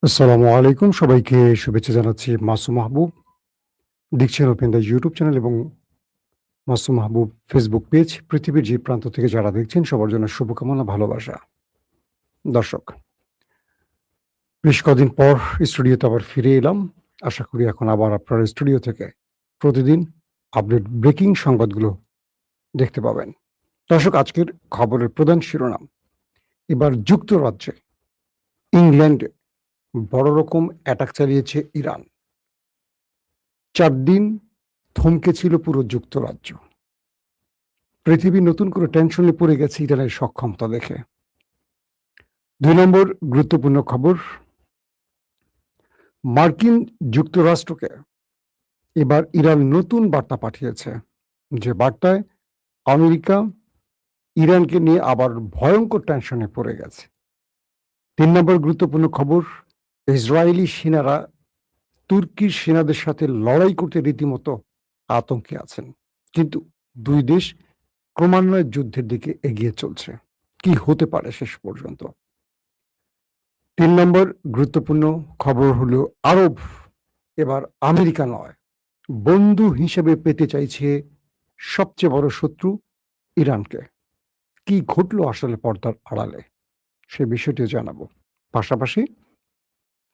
আসসালামু আলাইকুম। সবাইকে শুভেচ্ছা জানাচ্ছি। মাসুম মাহবুব। দেখছেন ওপেন দ্য ইউটিউব চ্যানেল এবং মাসুম মাহবুব ফেসবুক পেজ। পৃথিবীর যে প্রান্ত থেকে যারা দেখছেন সবার জন্য শুভকামনা, ভালোবাসা। দর্শক, বেশ কদিন পর স্টুডিওতে আবার ফিরে এলাম। আশা করি এখন আবার আপনার স্টুডিও থেকে প্রতিদিন আপডেট ব্রেকিং সংবাদগুলো দেখতে পাবেন। দর্শক, আজকের খবরের প্রধান শিরোনাম: এবার যুক্তরাজ্যে, ইংল্যান্ডে বড় রকম অ্যাটাক চালিয়েছে ইরান। ৪ দিন থমকে ছিল পুরো যুক্তরাজ্য। পৃথিবী নতুন করে টেনশনে পড়ে গেছে ইরানের সক্ষমতা দেখে। ২ নম্বর গুরুত্বপূর্ণ খবর: মার্কিন যুক্তরাষ্ট্রকে এবার ইরান নতুন বার্তা পাঠিয়েছে, যে বার্তায় আমেরিকা ইরানকে নিয়ে আবার ভয়ঙ্কর টেনশনে পড়ে গেছে। ৩ নম্বর গুরুত্বপূর্ণ খবর: ইসরায়েলি সেনারা তুর্কির সেনাদের সাথে লড়াই করতে রীতিমতো আতঙ্কে আছেন, কিন্তু দুই দেশ ক্রমান্বয়ে যুদ্ধের দিকে এগিয়ে চলছে। কি হতে পারে শেষ পর্যন্ত? ৩ নম্বর গুরুত্বপূর্ণ খবর হলো, আরব এবার আমেরিকা নয়, বন্ধু হিসেবে পেতে চাইছে সবচেয়ে বড় শত্রু ইরানকে। কি ঘটলো আসলে পর্দার আড়ালে, সে বিষয়টিও জানাবো। পাশাপাশি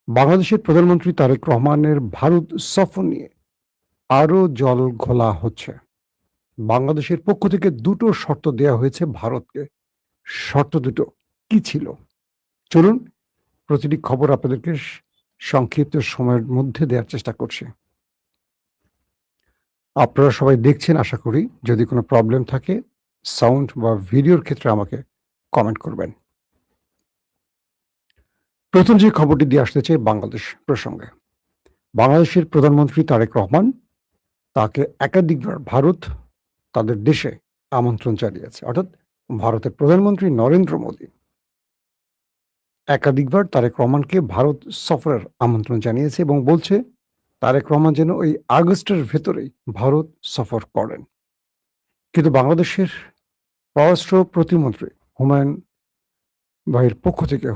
বাংলাদেশের প্রধানমন্ত্রী তারেক রহমানের ভারত সফর নিয়ে আরও জল ঘোলা হচ্ছে। বাংলাদেশের পক্ষ থেকে দুটো শর্ত দেওয়া হয়েছে ভারতকে। শর্ত দুটো কি ছিল? চলুন প্রতিটি খবর আপনাদেরকে সংক্ষিপ্ত সময়ের মধ্যে দেওয়ার চেষ্টা করছি। আপনারা সবাই দেখছেন আশা করি। যদি কোনো প্রবলেম থাকে সাউন্ড বা ভিডিওর ক্ষেত্রে আমাকে কমেন্ট করবেন। প্রথম যে খবরটি দিয়ে আসতে চাই বাংলাদেশ প্রসঙ্গে। বাংলাদেশের প্রধানমন্ত্রী তারেক রহমান, তাকে একাধিকবার ভারত তাদের দেশে আমন্ত্রণ জানিয়েছে। অর্থাৎ ভারতের প্রধানমন্ত্রী নরেন্দ্র মোদী একাধিকবার তারেক রহমানকে ভারত সফরের আমন্ত্রণ জানিয়েছে এবং বলছে তারেক রহমান যেন ওই আগস্টের ভেতরেই ভারত সফর করেন। কিন্তু বাংলাদেশের পররাষ্ট্র প্রতিমন্ত্রী হুমায়ুন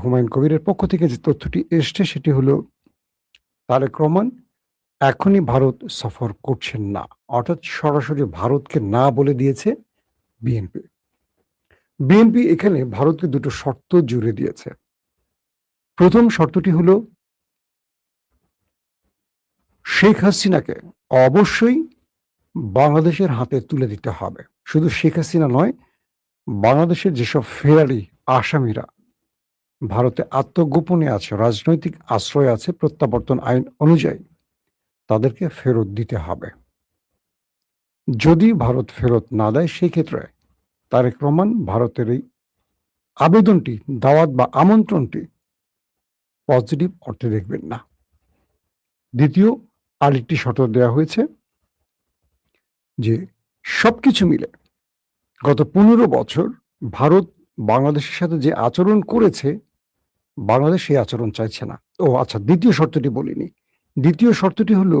হুমায়ুন কবিরের পক্ষ থেকে যে তথ্যটি এসছে সেটি হলো, তারেক রহমান এখনই ভারত সফর করছেন না। অর্থাৎ সরাসরি ভারতকে না বলে দিয়েছে বিএনপি। বিএনপি এখানে ভারতকে দুটো শর্ত জুড়ে দিয়েছে। প্রথম শর্তটি হলো, শেখ হাসিনাকে অবশ্যই বাংলাদেশের হাতে তুলে দিতে হবে। শুধু শেখ হাসিনা নয়, বাংলাদেশের যেসব ফেরারি আসামিরা ভারতে আত্মগোপনে আছে, রাজনৈতিক আশ্রয় আছে, প্রত্যাবর্তন আইন অনুযায়ী তাদেরকে ফেরত দিতে হবে। যদি ভারত ফেরত না দেয়, সেই ক্ষেত্রে তারেক রহমান ভারতের এই আবেদনটি, দাওয়াত বা আমন্ত্রণটি পজিটিভ অর্থে দেখবেন না। দ্বিতীয় আরেকটি শর্ত দেওয়া হয়েছে যে সবকিছু মিলে গত ১৫ বছর ভারত বাংলাদেশের সাথে যে আচরণ করেছে, বাংলাদেশ সেই আচরণ চাইছে না। ও আচ্ছা, দ্বিতীয় শর্তটি বলিনি। দ্বিতীয় শর্তটি হলো,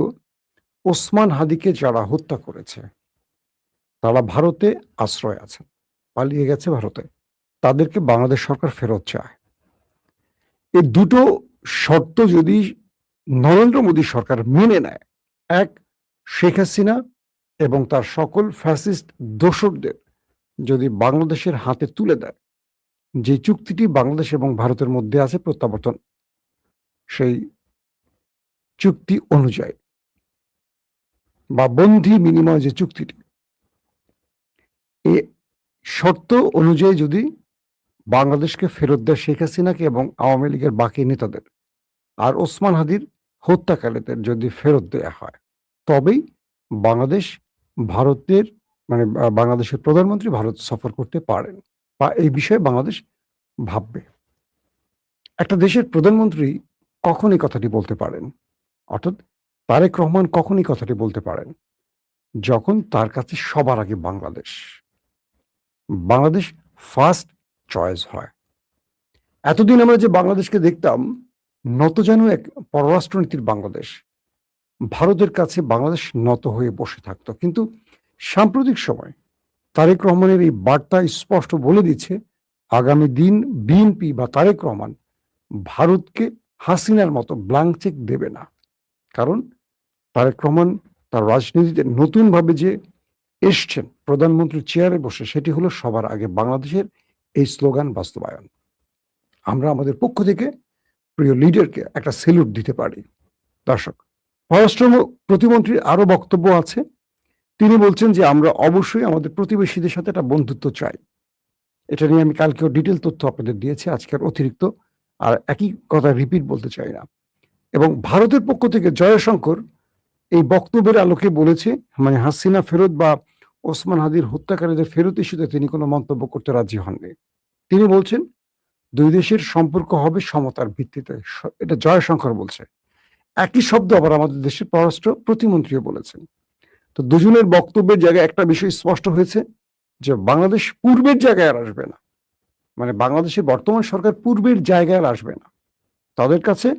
ওসমান হাদিকে যারা হত্যা করেছে তারা ভারতে আশ্রয় আছে, পালিয়ে গেছে ভারতে, তাদেরকে বাংলাদেশ সরকার ফেরত চায়। এই দুটো শর্ত যদি নরেন্দ্র মোদী সরকার মেনে নেয়, এক, শেখ হাসিনা এবং তার সকল ফ্যাসিস্ট দোসরদের যদি বাংলাদেশের হাতে তুলে দেয়, যে চুক্তিটি বাংলাদেশ এবং ভারতের মধ্যে আছে প্রত্যাবর্তন, সেই চুক্তি অনুযায়ী বা বন্ধি বিনিময় যে চুক্তিটি, এ শর্ত অনুযায়ী যদি বাংলাদেশকে ফেরত দেয় শেখ হাসিনাকে এবং আওয়ামী লীগের বাকি নেতাদের, আর ওসমান হাদির হত্যাকারীদের যদি ফেরত দেয়া হয়, তবেই বাংলাদেশ ভারতের বাংলাদেশের প্রধানমন্ত্রী ভারত সফর করতে পারেন বা এই বিষয়ে বাংলাদেশ ভাববে। একটা দেশের প্রধানমন্ত্রী কখন এই কথাটি বলতে পারেন, অর্থাৎ তারেক রহমান কখন এই কথাটি বলতে পারেন, যখন তার কাছে সবার আগে বাংলাদেশ ফার্স্ট চয়েস হয়। এতদিন আমরা যে বাংলাদেশকে দেখতাম নতজানু এক পররাষ্ট্রনীতির বাংলাদেশ, ভারতের কাছে বাংলাদেশ নত হয়ে বসে থাকতো। কিন্তু সাম্প্রতিক সময় তারেক রহমানের এই বার্তা স্পষ্ট বলে দিচ্ছে, আগামী দিন বিএনপি বা তারেক রহমান ভারতকে হাসিনার মতো ব্ল্যাঙ্ক চেক দেবে না। কারণ তারেক রহমান তার রাজনীতিতে নতুনভাবে যে এসছেন প্রধানমন্ত্রীর চেয়ারে বসে, সেটি হলো সবার আগে বাংলাদেশের এই স্লোগান বাস্তবায়ন। আমরা আমাদের পক্ষ থেকে প্রিয় লিডারকে একটা সেলুট দিতে পারি। দর্শক, পররাষ্ট্র প্রতিমন্ত্রীর আরো বক্তব্য আছে। তিনি বলছেন যে আমরা অবশ্যই আমাদের প্রতিবেশীদের সাথে একটা বন্ধুত্ব চাই। এটা নিয়ে আমি কালকেও ডিটেল তথ্য আপনাদের দিয়েছি, আজকের অতিরিক্ত আর একই কথা রিপিট বলতে চাই না। এবং ভারতের পক্ষ থেকে জয়শঙ্কর এই বক্তব্যের আলোকে বলেছে, মানে হাসিনা ফেরত বা ওসমান হাদির হত্যাকারীদের ফেরত ইস্যুতে তিনি কোনো মন্তব্য করতে রাজি হননি। তিনি বলছেন দুই দেশের সম্পর্ক হবে সমতার ভিত্তিতে। এটা জয়শঙ্কর বলছে। একই শব্দ আবার আমাদের দেশের পররাষ্ট্র প্রতিমন্ত্রীও বলেছেন। তো দুজনের বক্তব্যের জায়গায় একটা বিষয় স্পষ্ট হয়েছে যে বাংলাদেশ পূর্বের জায়গায় আর আসবে না, মানে বাংলাদেশের বর্তমান সরকার পূর্বের জায়গায় আর আসবে না। তাদের কাছে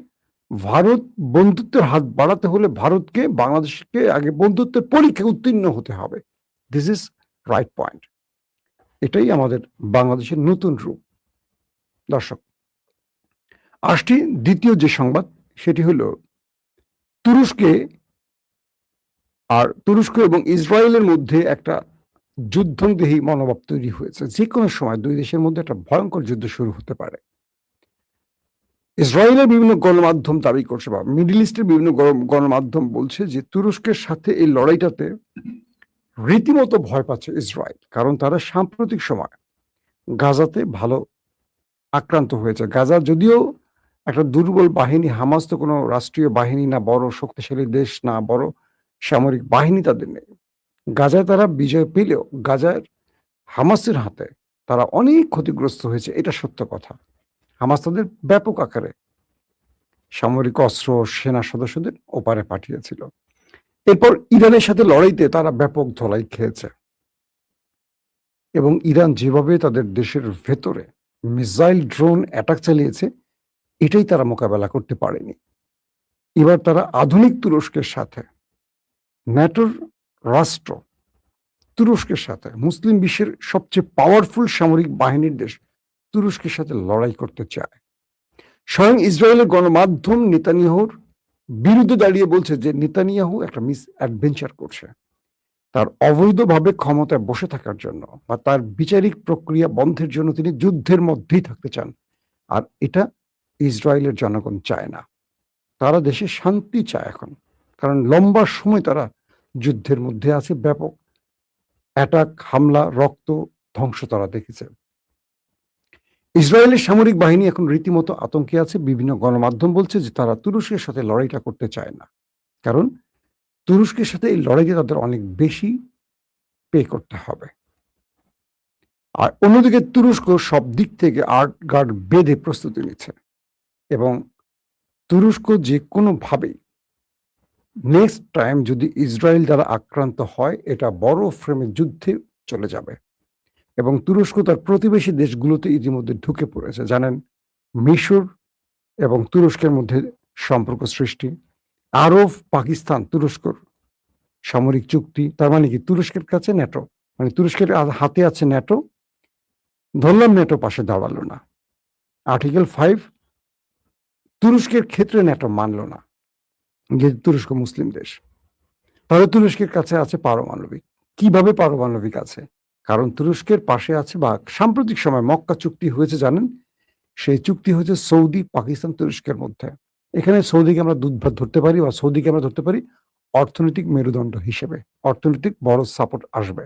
ভারত বন্ধুত্বের হাত বাড়াতে হলে ভারতকে বাংলাদেশকে আগে বন্ধুত্বের পরীক্ষায় উত্তীর্ণ হতে হবে। This is right point. এটাই আমাদের বাংলাদেশের নতুন রূপ। দর্শক, আসছি দ্বিতীয় যে সংবাদ, সেটি হলো তুরস্ক এবং ইসরায়েলের মধ্যে একটা যুদ্ধংদেহী মনোভাব তৈরি হয়েছে। যে কোনো সময় দুই দেশের মধ্যে একটা ভয়ঙ্কর যুদ্ধ শুরু হতে পারে। ইসরায়েলের বিভিন্ন গণমাধ্যম দাবি করছে বা মিডল ইস্টের বিভিন্ন গণমাধ্যম বলছে যে তুরস্কের সাথে এই লড়াইটাতে রীতিমতো ভয় পাচ্ছে ইসরায়েল। কারণ তারা সাম্প্রতিক সময় গাজাতে ভালো আক্রান্ত হয়েছে। গাজা যদিও একটা দুর্বল বাহিনী, হামাস তো কোনো রাষ্ট্রীয় বাহিনী না, বড় শক্তিশালী দেশ না, বড় সামরিক বাহিনী তাদের নেই। গাজায় তারা বিজয় পেলেও গাজার হামাসের হাতে তারা অনেক ক্ষতিগ্রস্ত হয়েছে, এটা সত্য কথা। হামাস তাদের ব্যাপক আকারে সামরিক অস্ত্র, সেনা সদস্যদের ওপারে পাঠিয়েছিল। এরপর ইরানের সাথে লড়াইতে তারা ব্যাপক ধোলাই খেয়েছে এবং ইরান যেভাবে তাদের দেশের ভেতরে মিসাইল ড্রোন অ্যাটাক চালিয়েছে, এটাই তারা মোকাবেলা করতে পারেনি। এবার তারা আধুনিক তুরস্কের সাথে, ন্যাটোর রাষ্ট্র তুরস্কের সাথে, মুসলিম বিশ্বের সবচেয়ে পাওয়ারফুল সামরিক বাহিনীর দেশ তুরস্কের সাথে লড়াই করতে চায়। স্বয়ং ইসরায়েলের গণমাধ্যম নেতানিয়াহুর বিরুদ্ধে দাঁড়িয়ে বলছে যে নেতানিয়াহু একটা মিস অ্যাডভেঞ্চার করছে। তার অবৈধভাবে ক্ষমতায় বসে থাকার জন্য বা তার বিচারিক প্রক্রিয়া বন্ধের জন্য তিনি যুদ্ধের মধ্যেই থাকতে চান। আর এটা ইসরায়েলের জনগণ চায় না। তারা দেশে শান্তি চায় এখন, কারণ লম্বা সময় তারা যুদ্ধের মধ্যে আছে। ব্যাপক অ্যাটাক, হামলা, রক্ত, ধ্বংস তারা দেখেছে। ইসরায়েলের সামরিক বাহিনী এখন রীতিমতো আতঙ্কে আছে। বিভিন্ন গণমাধ্যম বলছে যে তারা তুরস্কের সাথে লড়াইটা করতে চায় না, কারণ তুরস্কের সাথে এই লড়াইতে তাদের অনেক বেশি পে করতে হবে। আর অন্যদিকে তুরস্ক সব দিক থেকে আর্ট গার্ড বেঁধে প্রস্তুতি নিচ্ছে এবং তুরস্ক যে কোনোভাবেই নেক্সট টাইম যদি ইসরায়েল দ্বারা আক্রান্ত হয়, এটা বড় ফ্রেমে যুদ্ধে চলে যাবে। এবং তুরস্ক তার প্রতিবেশী দেশগুলোতে ইতিমধ্যে ঢুকে পড়েছে। জানেন, মিশর এবং তুরস্কের মধ্যে সম্পর্ক সৃষ্টি, আরব পাকিস্তান তুরস্কর সামরিক চুক্তি। তার মানে কি তুরস্কের কাছে ন্যাটো, মানে তুরস্কের হাতে আছে ন্যাটো। ধরলাম ন্যাটো পাশে দাঁড়ালো না, আর্টিকেল 5 তুরস্কের ক্ষেত্রে ন্যাটো মানলো না, যেহেতু তুরস্ক মুসলিম দেশ। তাহলে তুরস্কের কাছে আছে পারমাণবিক। কিভাবে পারমাণবিক আছে? কারণ তুরস্কের পাশে আছে, বা সাম্প্রতিক সময় মক্কা চুক্তি হয়েছে জানেন, সেই চুক্তি হয়েছে সৌদি, পাকিস্তান, তুরস্কের মধ্যে। এখানে সৌদিকে আমরা দুধ ভাত ধরতে পারি, বা সৌদিকে আমরা ধরতে পারি অর্থনৈতিক মেরুদণ্ড হিসেবে। অর্থনৈতিক বড় সাপোর্ট আসবে।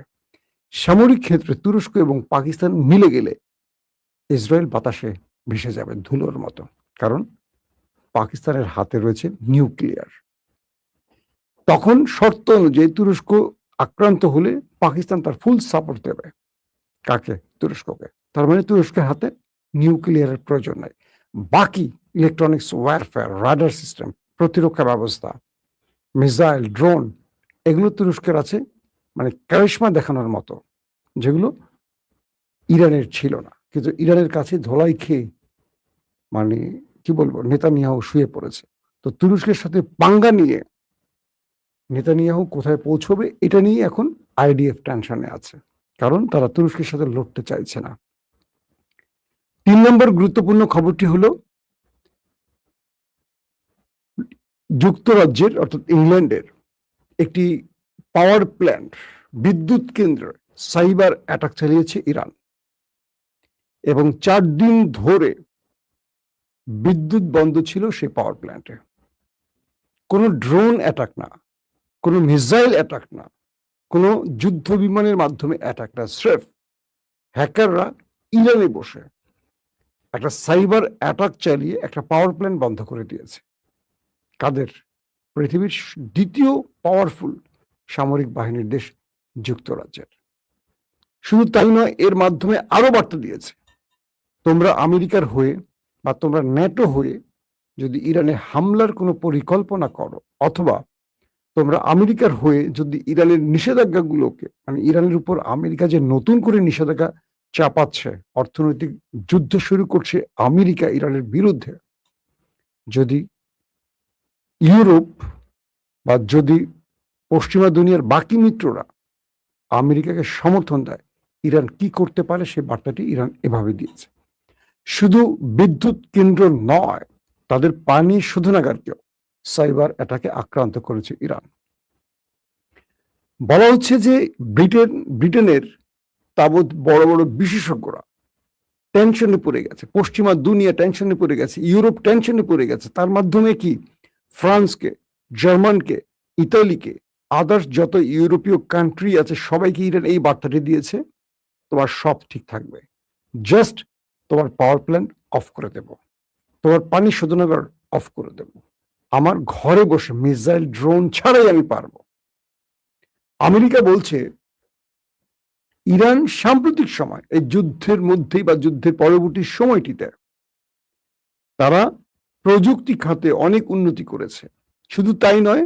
সামরিক ক্ষেত্রে তুরস্ক এবং পাকিস্তান মিলে গেলে ইসরায়েল বাতাসে ভেসে যাবে ধুলোর মতো, কারণ পাকিস্তানের হাতে রয়েছে নিউক্লিয়ার। তখন শর্ত অনুযায়ী তুরস্ক আক্রান্ত হলে পাকিস্তান তার ফুল সাপোর্ট দেবে। কাকে? তুরস্ককে। তার মানে তুরস্কের হাতে নিউক্লিয়ারের প্রয়োজন নাই। বাকি ইলেকট্রনিক্স ওয়ারফেয়ার, রাডার সিস্টেম, প্রতিরক্ষা ব্যবস্থা, মিসাইল, ড্রোন, এগুলো তুরস্কের আছে, মানে কারিশমা দেখানোর মতো, যেগুলো ইরানের ছিল না। কিন্তু ইরানের কাছে ধোলাই খেয়ে, মানে কি বলবো, নেতানিয়াহু শুয়ে পড়েছে। তো তুরস্কের সাথে পাঙ্গা নিয়ে নেতানিয়াহু কোথায় পৌঁছবে, এটা নিয়ে এখন আইডিএফ টেনশনে আছে, কারণ তারা তুরস্কের সাথে লড়তে চাইছে না। 3 নম্বর গুরুত্বপূর্ণ খবরটি হলো যুক্তরাজ্যের অর্থাৎ ইংল্যান্ডের একটি পাওয়ার প্ল্যান্ট বিদ্যুৎ কেন্দ্রে সাইবার অ্যাটাক চালিয়েছে ইরান এবং 4 দিন ধরে বিদ্যুৎ বন্ধ ছিল সেই পাওয়ার প্ল্যান্টে। কোনো ড্রোন অ্যাটাক না, কোনো মিসাইল অ্যাটাক না, কোনো যুদ্ধ বিমানের মাধ্যমে অ্যাটাক না, স্রেফ হ্যাকাররা ইরানে বসে একটা সাইবার অ্যাটাক চালিয়ে একটা পাওয়ার প্ল্যান্ট বন্ধ করে দিয়েছে। কাদের? পৃথিবীর দ্বিতীয় পাওয়ারফুল সামরিক বাহিনীর দেশ যুক্তরাজ্যের। শুধু তাই নয়, এর মাধ্যমে আরো বার্তা দিয়েছে, তোমরা আমেরিকার হয়ে বা তোমরা ন্যাটো হয়ে যদি ইরানে হামলার কোনো পরিকল্পনা করো, অথবা তোমরা আমেরিকার হয়ে যদি ইরানের নিষেধাজ্ঞাগুলোকে, মানে ইরানের উপর আমেরিকা যে নতুন করে নিষেধাজ্ঞা চাপাচ্ছে, অর্থনৈতিক যুদ্ধ শুরু করছে আমেরিকা ইরানের বিরুদ্ধে, যদি ইউরোপ বা যদি পশ্চিমা দুনিয়ার বাকি মিত্ররা আমেরিকাকে সমর্থন দেয়, ইরান কি করতে পারে সে বার্তাটি ইরান এভাবে দিয়েছে। শুধু বিদ্যুৎ কেন্দ্র নয়, তাদের পানি শোধনাগারকেও সাইবার অ্যাটাকে আক্রান্ত করেছে ইরান। বলা হচ্ছে যে ব্রিটেনের তাবৎ বড় বড় বিশেষজ্ঞরা টেনশনে পড়ে গেছে, পশ্চিমা দুনিয়া টেনশনে পড়ে গেছে, ইউরোপ টেনশনে পড়ে গেছে। তার মাধ্যমে কি ফ্রান্সকে, জার্মানকে, ইতালিকে, আদার্স যত ইউরোপীয় কান্ট্রি আছে সবাইকে ইরান এই বার্তাটি দিয়েছে, তোমার সব ঠিক থাকবে, জাস্ট তোমার পাওয়ার প্ল্যান্ট অফ করে দেব, তোমার পানি শোধনাগার অফ করে দেব, আমার ঘরে বসে মিসাইল ড্রোন ছাড়াই আমি পারবো। আমেরিকা বলছে ইরান সাম্প্রতিক সময় এই যুদ্ধের মধ্যেই বা যুদ্ধের পরবর্তী সময়টিতে তারা প্রযুক্তি খাতে অনেক উন্নতি করেছে। শুধু তাই নয়,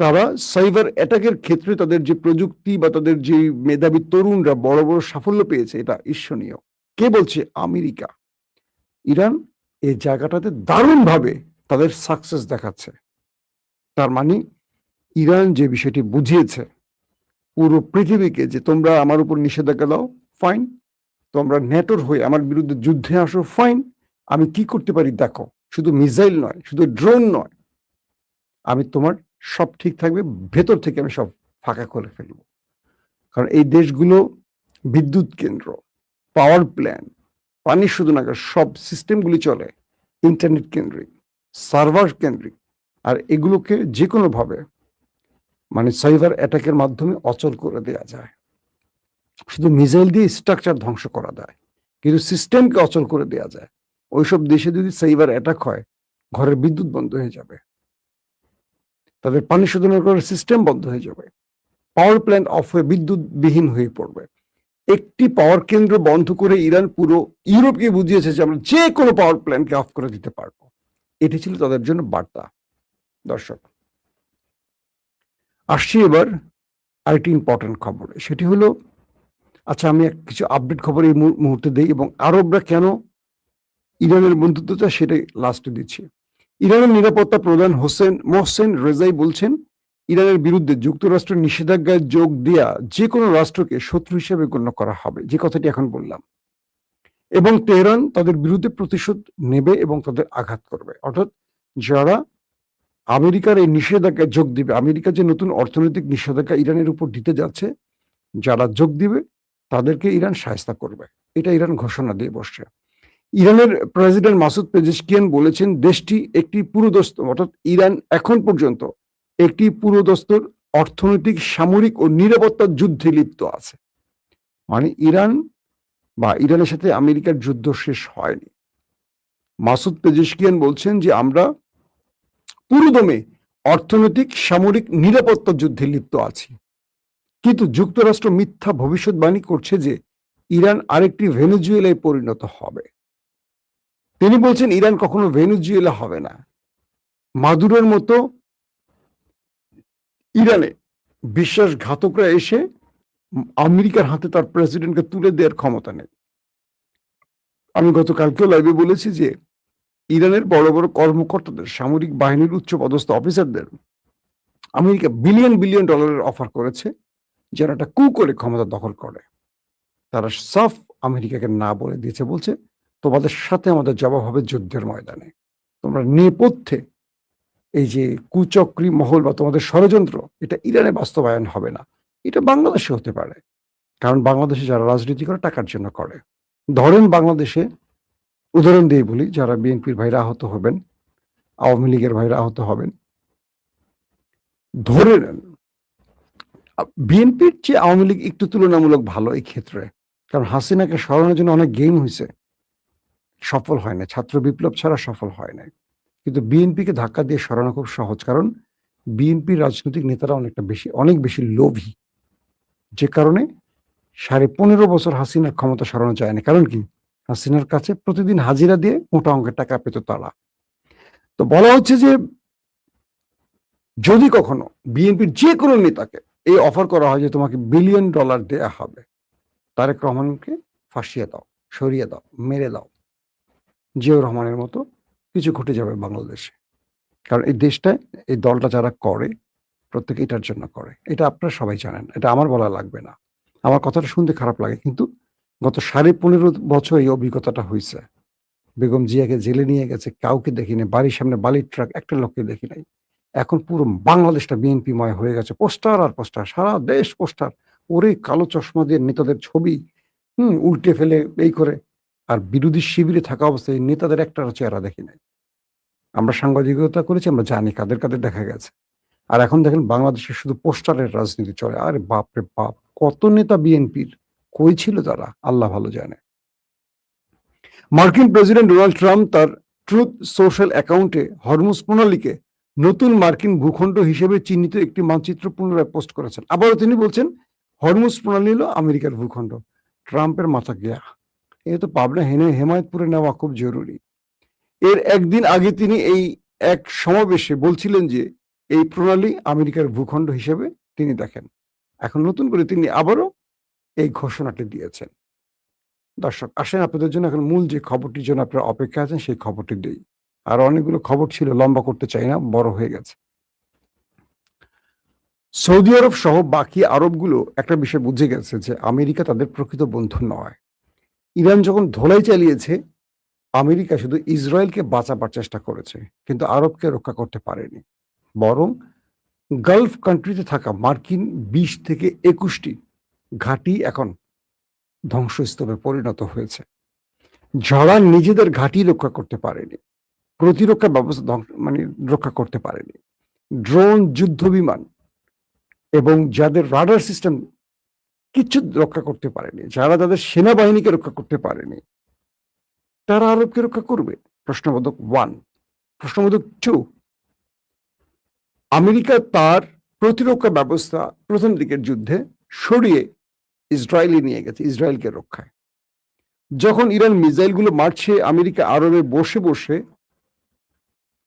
তারা সাইবার অ্যাটাকের ক্ষেত্রে তাদের যে প্রযুক্তি বা তাদের যে মেধাবী তরুণরা বড় বড় সাফল্য পেয়েছে, এটা ঈর্ষণীয়। কে বলছে? আমেরিকা। ইরান এই জায়গাটাতে দারুণভাবে তাদের সাকসেস দেখাচ্ছে। তার মানে ইরান যে বিষয়টি বুঝিয়েছে পুরো পৃথিবীকে, যে তোমরা আমার উপর নিষেধাজ্ঞা দাও, ফাইন, তোমরা ন্যাটোর হয়ে আমার বিরুদ্ধে যুদ্ধে আসো, ফাইন, আমি কি করতে পারি দেখো, শুধু মিসাইল নয়, শুধু ড্রোন নয়, আমি তোমার সব ঠিক থাকবে, ভেতর থেকে আমি সব ফাঁকা করে ফেলব। কারণ এই দেশগুলো বিদ্যুৎ কেন্দ্র, পাওয়ার প্ল্যান্ট, পানি শোধনাগার, সব সিস্টেমগুলি চলে ইন্টারনেট কেন্দ্রিক, সার্ভার কেন্দ্রিক, আর এগুলোকে যে কোনোভাবে মানে সাইবার অ্যাটাকের মাধ্যমে অচল করে দেওয়া যায়। শুধু মিসাইল দিয়ে স্ট্রাকচার ধ্বংস করা যায়, কিন্তু সিস্টেমকে অচল করে দেওয়া যায়। ওইসব দেশে যদি সাইবার অ্যাটাক হয়, ঘরের বিদ্যুৎ বন্ধ হয়ে যাবে, তাদের পানি শোধনাগারের সিস্টেম বন্ধ হয়ে যাবে, পাওয়ার প্ল্যান্ট অফ হয়ে বিদ্যুৎবিহীন হয়ে পড়বে। একটি পাওয়ার কেন্দ্র বন্ধ করে ইরান পুরো ইউরোপকে বুঝিয়েছে যে আমরা যে কোনো পাওয়ার প্ল্যান্টকে অফ করে দিতে পারবো। এটি ছিল তাদের জন্য বার্তা। দর্শক, আসছি এবার আরেকটি ইম্পর্টেন্ট খবরে, সেটি হলো, আচ্ছা আমি কিছু আপডেট খবর এই মুহূর্তে দিই, এবং আরবরা কেন ইরানের বন্ধুত্ব চায় সেটাই লাস্টে দিচ্ছি। ইরানের নিরাপত্তা প্রধান মোহসেন রেজাই বলছেন, ইরানের বিরুদ্ধে যুক্তরাষ্ট্রের নিষেধাজ্ঞায় যোগ দেয়া যে কোনো রাষ্ট্রকে শত্রু হিসেবে গণ্য করা হবে, যে কথাটি এখন বললাম, এবং তেহরান তাদের বিরুদ্ধে প্রতিশোধ নেবে এবং তাদের আঘাত করবে। অর্থাৎ যারা আমেরিকার এই নিষেধাজ্ঞায় যোগ দিবে, আমেরিকা যে নতুন অর্থনৈতিক নিষেধাজ্ঞা ইরানের উপর দিতে যাচ্ছে, যারা যোগ দিবে তাদেরকে ইরান শায়েস্তা করবে, এটা ইরান ঘোষণা দিয়ে বসছে। ইরানের প্রেসিডেন্ট মাসুদ পেজেশকিয়ান বলেছেন, দেশটি একটি পুরোদস্ত, অর্থাৎ ইরান এখন পর্যন্ত একটি পুরোদস্তর অর্থনৈতিক, সামরিক ও নিরাপত্তা যুদ্ধে লিপ্ত আছে। মানে ইরান বা ইরানের সাথে আমেরিকার যুদ্ধ শেষ হয়নি। মাসুদ পেজেশকিয়ান বলছেন যে আমরা পুরোদমে অর্থনৈতিক, সামরিক, নিরাপত্তা যুদ্ধে লিপ্ত আছি, কিন্তু যুক্তরাষ্ট্র মিথ্যা ভবিষ্যৎবাণী করছে যে ইরান আরেকটি ভেনেজুয়েলায় পরিণত হবে। তিনি বলছেন ইরান কখনো ভেনেজুয়েলা হবে না। মাদুরোর মতো ইরানে বিশ্বাসঘাতকরা এসে আমেরিকার হাতে তার প্রেসিডেন্টকে তুলে দেওয়ার ক্ষমতা নেই। আমি গতকালকেও লাইভে বলেছি যে ইরানের বড় বড় কর্মকর্তাদের, সামরিক বাহিনীর উচ্চ পদস্থ অফিসারদের আমেরিকা বিলিয়ন বিলিয়ন ডলারের অফার করেছে যেন একটা কু করে ক্ষমতা দখল করে। তারা সাফ আমেরিকাকে না বলে দিয়েছে, বলছে তোমাদের সাথে আমাদের জবাব হবে যুদ্ধের ময়দানে, তোমরা নেপথ্যে এই যে কুচক্রী মহল বা তোমাদের ষড়যন্ত্র, এটা ইরানে বাস্তবায়ন হবে না, এটা বাংলাদেশে হতে পারে। কারণ বাংলাদেশে যারা রাজনীতি করে টাকার জন্য করে। ধরেন বাংলাদেশে উদাহরণ দিয়ে বলি, যারা বিএনপির ভাইরা আহত হবেন, আওয়ামী লীগের ভাইরা আহত হবেন, ধরে নেন বিএনপির চেয়ে আওয়ামী লীগ একটু তুলনামূলক ভালো এই ক্ষেত্রে। কারণ হাসিনাকে সরানোর জন্য অনেক গেম হয়েছে, সফল হয় না। ছাত্র বিপ্লব ছাড়া সফল হয় নাই। কিন্তু বিএনপিকে ধাক্কা দিয়ে সরানো খুব সহজ, কারণ বিএনপির রাজনৈতিক নেতারা অনেক বেশি লোভী, যে কারণে 15.5 বছর হাসিনার ক্ষমতা সরানো যায় না। কারণ কি? হাসিনার কাছে প্রতিদিন হাজিরা দিয়ে মোটা অঙ্কের টাকা পেত তারা। তো বলা হচ্ছে যে যদি কখনো বিএনপির যে কোনো নেতাকে এই অফার করা হয় যে তোমাকে $1 বিলিয়ন দেয়া হবে, তারেক রহমানকে ফাঁসিয়ে দাও, সরিয়ে দাও, মেরে দাও, জিয়াউর রহমানের মতো কিছু ঘটে যাবে বাংলাদেশে। কারণ এই দেশটায় এই দলটা যারা করে, প্রত্যেকে এটার জন্য করে। এটা আপনারা সবাই জানেন, এটা আমার বলা লাগবে না। আমার কথাটা শুনতে খারাপ লাগে, কিন্তু গত 15.5 বছর এই অভিজ্ঞতাটা হয়েছে। বেগম জিয়াকে জেলে নিয়ে গেছে, কাউকে দেখিনি। বাড়ির সামনে বালির ট্রাক, একটা লোককে দেখি নাই। এখন পুরো বাংলাদেশটা বিএনপিময় হয়ে গেছে। পোস্টার আর পোস্টার, সারা দেশ পোস্টার। ওরে কালো চশমা দিয়ে নেতাদের ছবি উল্টে ফেলে এই করে। আর বিরোধী শিবিরে থাকা অবস্থায় নেতাদের একটারও চেহারা দেখি নাই। আমরা সাংবাদিকতা করেছি, আমরা জানি কাদের কাদের দেখা গেছে। আর এখন দেখেন বাংলাদেশে শুধু পোস্টারের রাজনীতি চলে। আরে বাপরে বাপ! কত নেতা বিএনপির কই ছিল তারা? আল্লাহ ভালো জানে। মার্কিন প্রেসিডেন্ট ডোনাল্ড ট্রাম্প তার ট্রুথ সোশ্যাল অ্যাকাউন্টে হরমুজ প্রণালীকে নতুন মার্কিন ভূখণ্ড হিসেবে চিহ্নিত একটি মানচিত্র পুনরায় পোস্ট করেছেন। আবারও তিনি বলছেন হরমুজ প্রণালী হলো আমেরিকার ভূখণ্ড। ট্রাম্পের মাথা গেয়া। এ তো পাবনা হেমায়তপুরে নেওয়া খুব জরুরি। এর একদিন আগে তিনি এই এক সমাবেশে বলছিলেন যে এই প্রণালী আমেরিকার ভূখণ্ড হিসেবে তিনি দেখেন। এখন নতুন করে তিনি আবারও এই ঘোষণাটি দিয়েছেন। দর্শক আসেন, আপনাদের জন্য এখন মূল যে খবরটির জন্য আপনারা অপেক্ষা আছেন সেই খবরটি দেই। আর অনেকগুলো খবর ছিল, লম্বা করতে চাই না, বড় হয়ে গেছে। সৌদি আরব সহ বাকি আরবগুলো একটা বিষয় বুঝে গেছে যে আমেরিকা তাদের প্রকৃত বন্ধু নয়। ইরান যখন ধোলাই চালিয়েছে, আমেরিকা শুধু ইসরায়েলকে বাঁচাবার চেষ্টা করেছে, কিন্তু আরবকে রক্ষা করতে পারেনি। বরং গালফ কান্ট্রিতে থাকা মার্কিন 20 থেকে 21টি ঘাঁটি এখন ধ্বংসস্তূপে পরিণত হয়েছে। যারা নিজেদের ঘাঁটি রক্ষা করতে পারেনি, প্রতিরক্ষা ব্যবস্থা রক্ষা করতে পারেনি, ড্রোন, যুদ্ধ বিমান এবং যাদের রাডার সিস্টেম কিচ্ছু রক্ষা করতে পারেনি, যারা তাদের সেনাবাহিনীকে রক্ষা করতে পারেনি, তারা আরবকে রক্ষা করবে? প্রশ্নবোধক 1। প্রশ্নবোধক 2, আমেরিকা তার প্রতিরক্ষা ব্যবস্থা প্রথম দিকের যুদ্ধে সরিয়ে ইসরায়েলে নিয়ে গেছে ইসরায়েলকে রক্ষায়। যখন ইরান মিসাইলগুলো মারছে, আমেরিকা আরবে বসে বসে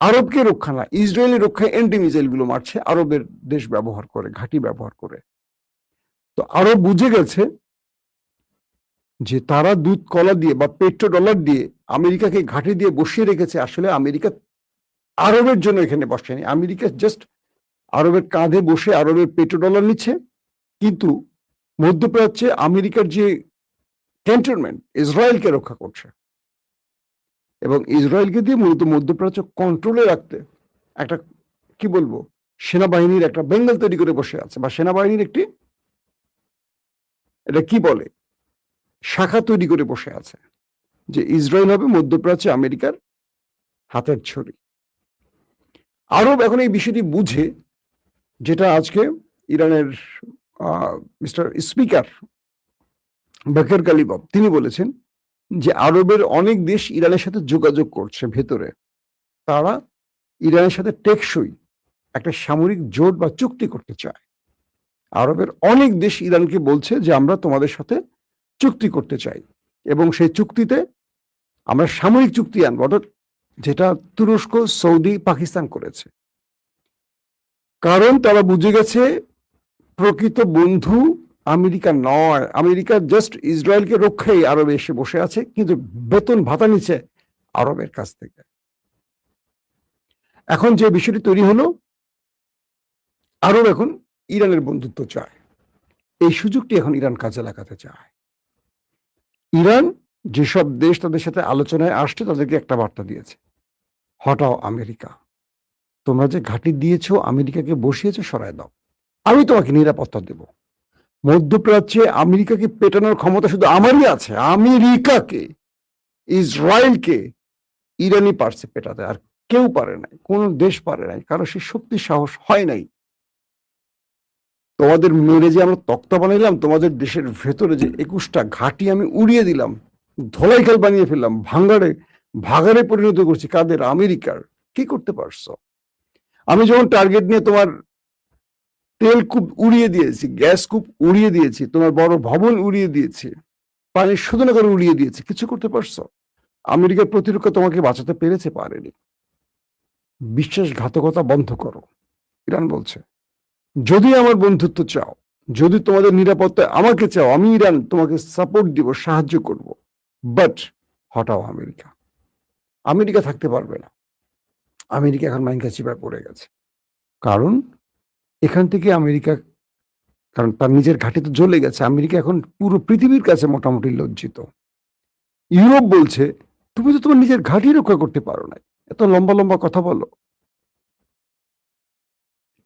আরবকে রক্ষা না, ইসরায়েলের রক্ষায় অ্যান্টি মিসাইলগুলো মারছে, আরবের দেশ ব্যবহার করে, ঘাঁটি ব্যবহার করে। তো আরব বুঝে গেছে যে তারা দুধ কলা দিয়ে বা পেট্রোডলার দিয়ে আমেরিকাকে ঘাঁটি দিয়ে বসিয়ে রেখেছে। আসলে আমেরিকা আরবের জন্য এখানে বসেনি, আমেরিকা জাস্ট আরবের কাঁধে বসে আরবের পেট্রোডলার নিচ্ছে, কিন্তু মধ্যপ্রাচ্যে আমেরিকার যে ক্যান্টনমেন্ট, ইসরায়েলকে রক্ষা করছে এবং ইসরায়েলকে দিয়ে মূলত মধ্যপ্রাচ্য কন্ট্রোলে রাখতে একটা কি বলবো সেনাবাহিনীর একটা বেঙ্গল তৈরি করে বসে আছে, বা সেনাবাহিনীর একটি এটা কি বলে শাখা তৈরি করে বসে আছে, যে ইসরায়েল হবে মধ্যপ্রাচ্যে আমেরিকার হাতের ছড়ি। আরব এখন এই বিষয়টি বুঝে, যেটা আজকে ইরানের মিস্টার স্পিকার বাকের গালিবাফ তিনি বলেছেন যে আরবের অনেক দেশ ইরানের সাথে যোগাযোগ করছে ভেতরে, তারা ইরানের সাথে টেকসই একটা সামরিক জোট বা চুক্তি করতে চায়। আরবের অনেক দেশ ইরানকে বলছে যে আমরা তোমাদের সাথে চুক্তি করতে চাই, এবং সেই চুক্তিতে আমরা সামরিক চুক্তি আনবো, অর্থাৎ যেটা তুরস্ক, সৌদি, পাকিস্তান করেছে। কারণ তারা বুঝে গেছে প্রকৃত বন্ধু আমেরিকা নয়, আমেরিকা জাস্ট ইসরায়েলকে রক্ষায় আরবে এসে বসে আছে, কিন্তু বেতন ভাতা নিচ্ছে আরবের কাছ থেকে। এখন যে বিষয়টি তৈরি হলো, আরব এখন ইরানের বন্ধুত্ব চায়, এই সুযোগটি এখন ইরান কাজে লাগাতে চায়। ইরান যেসব দেশ তাদের সাথে আলোচনায় আসছে তাদেরকে একটা বার্তা দিয়েছে, হটাও আমেরিকা, তোমরা যে ঘাঁটি দিয়েছো আমেরিকাকে বসিয়েছো সরায় দাও, আমি তোমাকে নিরাপত্তা দেব। মধ্যপ্রাচ্যে আমেরিকাকে পেটানোর ক্ষমতা শুধু আমারই আছে। আমেরিকাকে, ইসরায়েলকে ইরানি পারছে পেটাতে, আর কেউ পারে নাই, কোন দেশ পারে নাই, কারণ সে শক্তি সাহস হয় নাই। তোমাদের মেরে যে আমরা তক্তা বানাইলাম, তোমাদের দেশের ভেতরে যে 21টা ঘাঁটি আমি উড়িয়ে দিলাম, ধোলাইখাল বানিয়ে ফেললাম, ভাগাড়ে পরিণত করছি, কাদের? আমেরিকার। কি করতে পারছো? আমি যখন টার্গেট নিয়ে তোমার তেল কূপ উড়িয়ে দিয়েছি, গ্যাস কূপ উড়িয়ে দিয়েছি, তোমার বড় ভবন উড়িয়ে দিয়েছি, পানির শোধনাগার উড়িয়ে দিয়েছি, কিছু করতে পারছো? আমেরিকার প্রতিরক্ষা তোমাকে বাঁচাতে পেরেছে? পারেনি। বিশ্বাসঘাতকতা বন্ধ করো, ইরান বলছে। যদি আমার বন্ধুত্ব চাও, যদি তোমাদের নিরাপত্তায় আমাকে চাও, আমি ইরান তোমাকে সাপোর্ট দিব, সাহায্য করব, বাট হটাও আমেরিকা। আমেরিকা থাকতে পারবে না। আমেরিকা এখন মাইনকা চিপায় পড়ে গেছে। কারণ এখান থেকে আমেরিকা, কারণ তার নিজের ঘাঁটি তো জ্বলে গেছে, আমেরিকা এখন পুরো পৃথিবীর কাছে মোটামুটি লজ্জিত। ইউরোপ বলছে তুমি তো তোমার নিজের ঘাঁটি রক্ষা করতে পারো না, এত লম্বা লম্বা কথা বলো।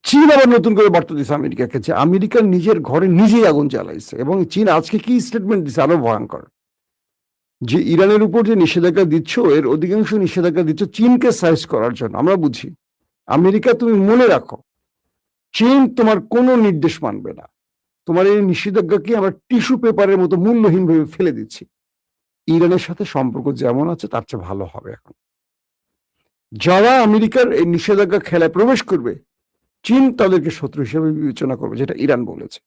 চীন আবার নতুন করে বার্তা দিচ্ছে আমেরিকাকে যে আমেরিকা নিজের ঘরে নিজেই আগুন জ্বালাইছে, এবং চীন আজকে কি স্টেটমেন্ট দিচ্ছে আরো ভয়ঙ্কর, যে ইরানের উপর যে নিষেধাজ্ঞা দিচ্ছ, এর অধিকাংশ নিষেধাজ্ঞা দিচ্ছ চীনকে সাইজ করার জন্য। আমরা বুঝি, আমেরিকা তুমি মনে রাখো, চীন তোমার কোনো নির্দেশ মানবে না। তোমার এই নিষেধাজ্ঞাকে আমরা টিস্যু পেপারের মতো মূল্যহীন ভাবে ফেলে দিচ্ছি। ইরানের সাথে সম্পর্ক যেমন আছে তার চেয়ে ভালো হবে এখন। যারা আমেরিকার এই নিষেধাজ্ঞা খেলায় প্রবেশ করবে, চীন তাদেরকে শত্রু হিসেবে বিবেচনা করবে, যেটা ইরান বলেছে,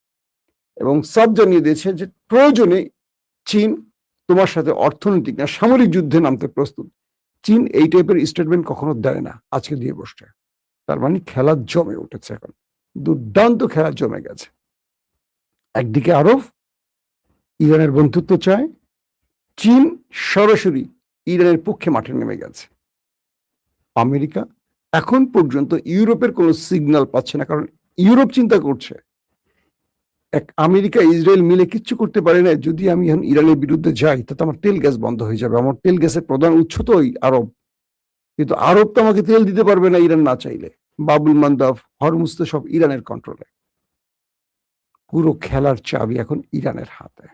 এবং সাব জানিয়ে দিয়েছে যে প্রয়োজনে চীন তোমার সাথে অর্থনৈতিক না সামরিক যুদ্ধে নামতে প্রস্তুত। চীন এই টাইপের স্টেটমেন্ট কখনো দেয় না, আজকে দিয়ে বসছে। তার মানে খেলা জমে উঠেছে, এখন দুর্দান্ত খেলা জমে গেছে। একদিকে আরব ইরানের বন্ধুত্ব চায়, চীন সরাসরি ইরানের পক্ষে মাঠে নেমে গেছে। আমেরিকা এখন পর্যন্ত ইউরোপের কোনো সিগন্যাল পাচ্ছে না, কারণ ইউরোপ চিন্তা করছে এক আমেরিকা ইসরায়েল মিলে কিচ্ছু করতে পারে না, যদি আমি এখন ইরানের বিরুদ্ধে যাই তাতে আমার তেল গ্যাস বন্ধ হয়ে যাবে, আমার তেল গ্যাসের প্রধান উৎস তো ওই আরব, কিন্তু আরব তো আমাকে তেল দিতে পারবে না ইরান না চাইলে। বাবুল মান্দাব, হরমুজ তো সব ইরানের কন্ট্রোলে। পুরো খেলার চাবি এখন ইরানের হাতে।